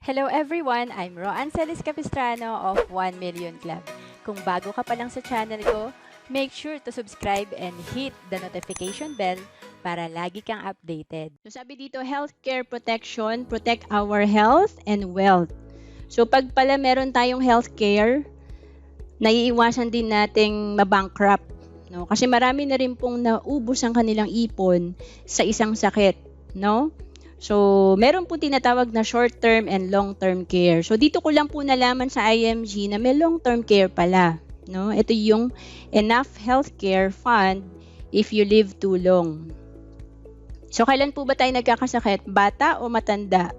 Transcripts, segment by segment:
Hello everyone! I'm Roan Celis Capistrano of 1 Million Club. Kung bago ka pa lang sa channel ko, make sure to subscribe and hit the notification bell para lagi kang updated. So sabi dito, healthcare protection, protect our health and wealth. So pag pala meron tayong healthcare, naiiwasan din nating mabankrupt. No? Kasi marami na rin pong naubos ang kanilang ipon sa isang sakit. No? So, meron po tinatawag na short-term and long-term care. So, dito ko lang po nalaman sa IMG na may long-term care pala. No? Ito yung enough healthcare fund if you live too long. So, kailan po ba tayo nagkakasakit? Bata o matanda?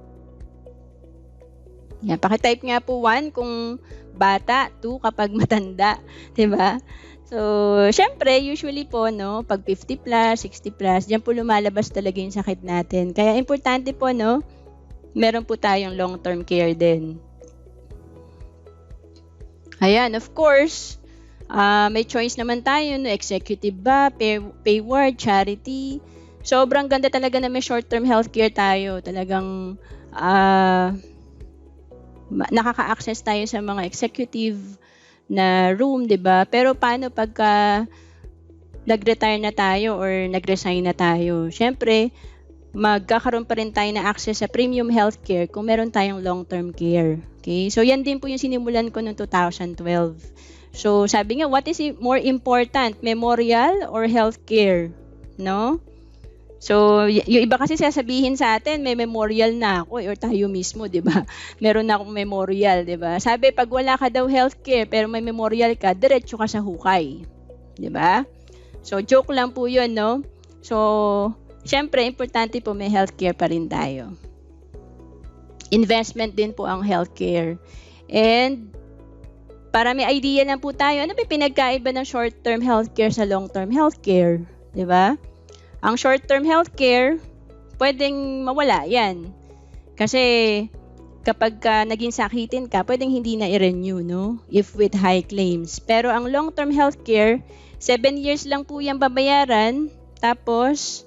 Yan, pakitype nga po 1 kung bata, 2 kapag matanda. Diba? So, syempre, usually po, no, pag 50 plus, 60 plus, diyan po lumalabas talaga yung sakit natin. Kaya importante po, no, meron po tayong long-term care din. Ayan, of course, may choice naman tayo, no, executive ba, pay ward, charity. Sobrang ganda talaga na may short-term healthcare tayo. Talagang nakaka-access tayo sa mga executive na room, 'di ba? Pero paano pagka nag-retire na tayo or nag-resign na tayo? Syempre, magkakaroon pa rin tayo na access sa premium healthcare kung meron tayong long-term care. Okay? So yan din po yung sinimulan ko noong 2012. So sabi nga, what is more important, memorial or healthcare? No? So, yung iba kasi sasabihin sa atin, may memorial na ako, or tayo mismo, di ba? Meron na akong memorial, di ba? Sabi, pag wala ka daw healthcare, pero may memorial ka, diretso ka sa hukay. Di ba? So, joke lang po yun, no? So, syempre, importante po may healthcare pa rin tayo. Investment din po ang healthcare. And, para may idea lang po tayo, ano ba pinagkaiba ng short-term healthcare sa long-term healthcare? Di ba? Ang short-term healthcare, pwedeng mawala yan. Kasi kapag naging sakitin ka, pwedeng hindi na i-renew, no? If with high claims. Pero ang long-term healthcare, 7 years lang po yan babayaran. Tapos,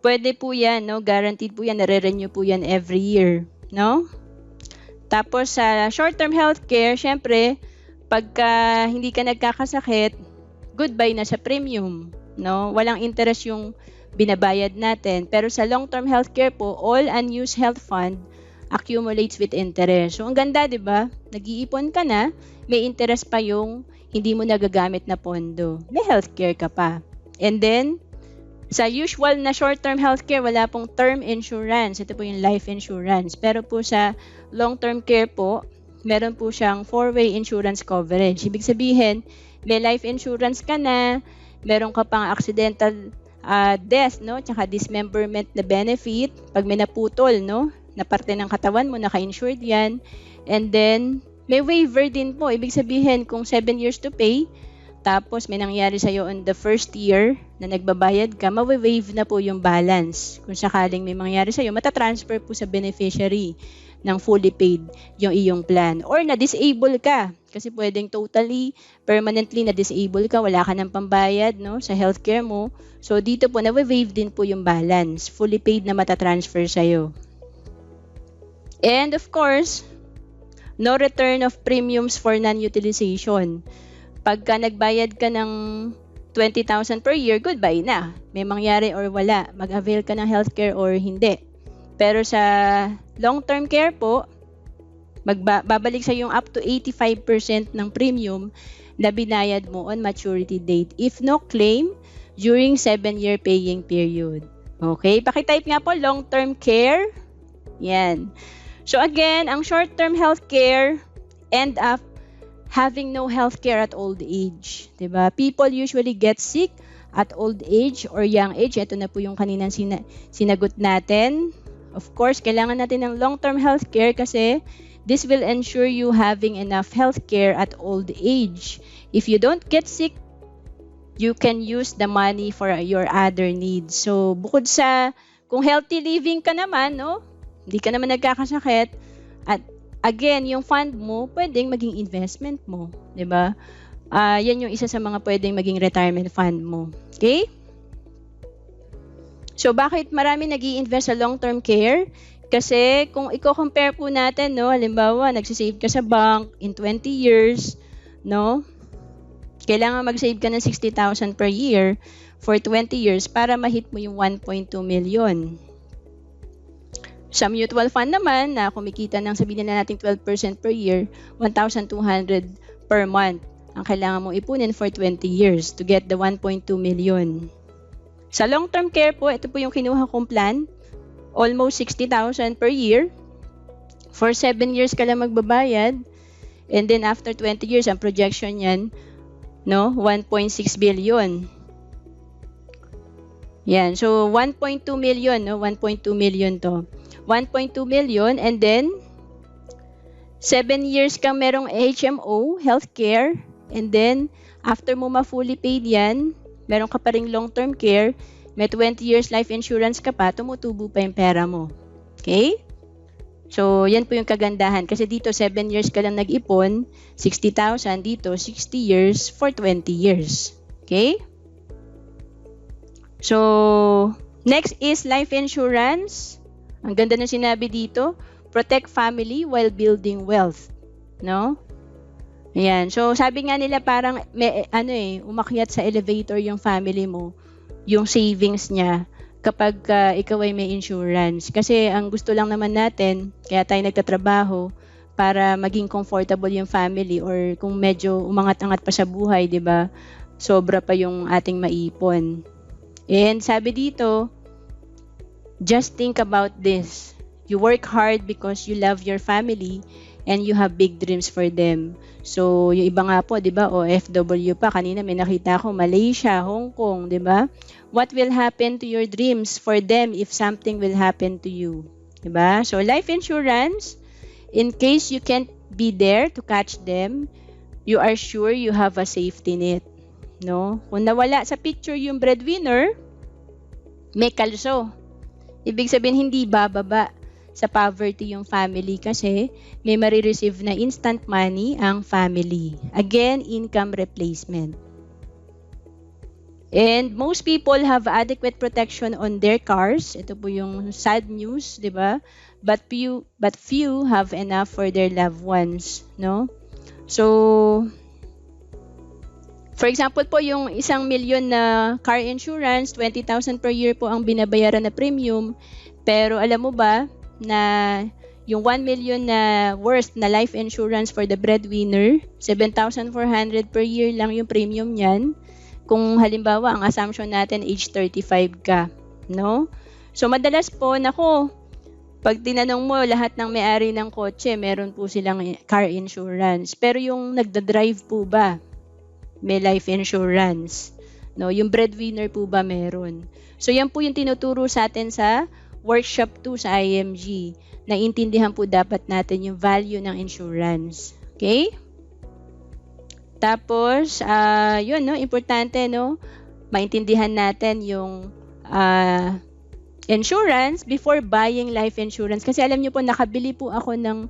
pwede po yan, no? Guaranteed po yan, nare-renew po yan every year, no? Tapos sa short-term healthcare, syempre, pagka hindi ka nagkakasakit, goodbye na sa premium, no? Walang interest yung binabayad natin. Pero sa long-term healthcare po, all unused health fund accumulates with interest. So, ang ganda, di ba? Nag-iipon ka na, may interest pa yung hindi mo nagagamit na pondo. May healthcare ka pa. And then, sa usual na short-term healthcare, wala pong term insurance. Ito po yung life insurance. Pero po sa long-term care po, meron po siyang 4-way insurance coverage. Ibig sabihin, may life insurance ka na, meron ka pang accidental death, no? Tsaka dismemberment na benefit. Pag may naputol, no? Na parte ng katawan mo, naka-insured yan. And then, may waiver din po. Ibig sabihin, kung 7 years to pay, tapos may nangyari sa'yo on the first year na nagbabayad ka, mawi-waive na po yung balance. Kung sakaling may mangyari sa'yo, matatransfer po sa beneficiary ng fully paid yung iyong plan. Or na-disable ka. Kasi pwedeng totally, permanently na-disable ka, wala ka ng pambayad, no, sa healthcare mo. So, dito po, na-waive din po yung balance. Fully paid na matatransfer sa'yo. And of course, no return of premiums for non-utilization. Pagka nagbayad ka ng 20,000 per year, goodbye na. May mangyari or wala. Mag-avail ka ng healthcare or hindi. Pero sa long-term care po, babalik sa yung up to 85% ng premium na binayad mo on maturity date if no claim during 7-year paying period. Okay? Pakitype nga po, long-term care. Yan. So again, ang short-term healthcare end up having no healthcare at old age. Diba? People usually get sick at old age or young age. Ito na po yung kaninang sinagot natin. Of course, kailangan natin ng long-term healthcare kasi this will ensure you having enough healthcare at old age. If you don't get sick, you can use the money for your other needs. So, bukod sa kung healthy living ka naman, no? Hindi ka naman nagkakasakit, at again, yung fund mo, pwedeng maging investment mo, 'di ba? Yan yung isa sa mga pwedeng maging retirement fund mo. Okay? So, bakit marami nag-i-invest sa long-term care? Kasi kung i-compare po natin, no, halimbawa, nagsisave ka sa bank in 20 years, no, kailangan mag-save ka ng 60,000 per year for 20 years para ma-hit mo yung 1.2 million. Sa mutual fund naman, na kumikita ng sabihin na natin 12% per year, 1,200 per month ang kailangan mong ipunin for 20 years to get the 1.2 million. Sa long-term care po, ito po yung kinuha kong plan. Almost 60,000 per year. For 7 years ka lang magbabayad. And then after 20 years, ang projection yan, no, 1.6 billion. Yan. So, 1.2 million, no? 1.2 million to. 1.2 million, and then 7 years kang merong HMO, healthcare, and then after mo ma-fully paid yan, meron ka pa ring long-term care, may 20 years life insurance ka pa, tumutubo pa yung pera mo. Okay? So, yan po yung kagandahan. Kasi dito, 7 years ka lang nag-ipon, 60,000. Dito, 60 years for 20 years. Okay? So, next is life insurance. Ang ganda na sinabi dito, protect family while building wealth. No? Ayan. So, sabi nga nila parang may, umakyat sa elevator yung family mo, yung savings niya kapag ikaw ay may insurance. Kasi ang gusto lang naman natin, kaya tayo nagtatrabaho para maging comfortable yung family, or kung medyo umangat-angat pa sa buhay, di ba? Sobra pa yung ating maipon. And sabi dito, just think about this. You work hard because you love your family and you have big dreams for them. So, yung iba nga po, di ba, OFW pa. Kanina may nakita ko, Malaysia, Hong Kong, di ba? What will happen to your dreams for them if something will happen to you? Di ba? So, life insurance, in case you can't be there to catch them, you are sure you have a safety net. No? Kung nawala sa picture yung breadwinner, may kalso. Ibig sabihin, hindi bababa sa poverty yung family kasi may marireceive na instant money ang family. Again, income replacement. And most people have adequate protection on their cars. Ito po yung sad news, di ba? But few have enough for their loved ones, no? So, for example po, yung 1 million na car insurance, 20,000 per year po ang binabayaran na premium. Pero alam mo ba na yung 1 million na worth na life insurance for the breadwinner, 7,400 per year lang yung premium niyan. Kung halimbawa, ang assumption natin, age 35 ka, no? So, madalas po, pag tinanong mo, lahat ng may-ari ng kotse, meron po silang car insurance. Pero yung nagda-drive po ba, may life insurance? No? Yung breadwinner po ba meron? So, yan po yung tinuturo sa atin sa workshop 2 sa IMG. Naintindihan po dapat natin yung value ng insurance. Okay? Tapos, yun, no, importante, no, maintindihan natin yung insurance before buying life insurance. Kasi alam niyo po, nakabili po ako ng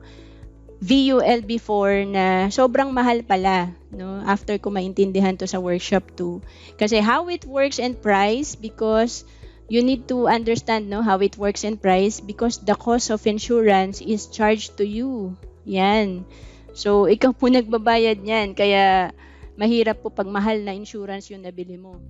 VUL before na sobrang mahal pala, no, after ko maintindihan to sa workshop 2. Kasi how it works and price, because you need to understand, no, how it works and price, because the cost of insurance is charged to you. Yan. So, ikaw po nagbabayad niyan. Kaya, mahirap po pag mahal na insurance yung nabili mo.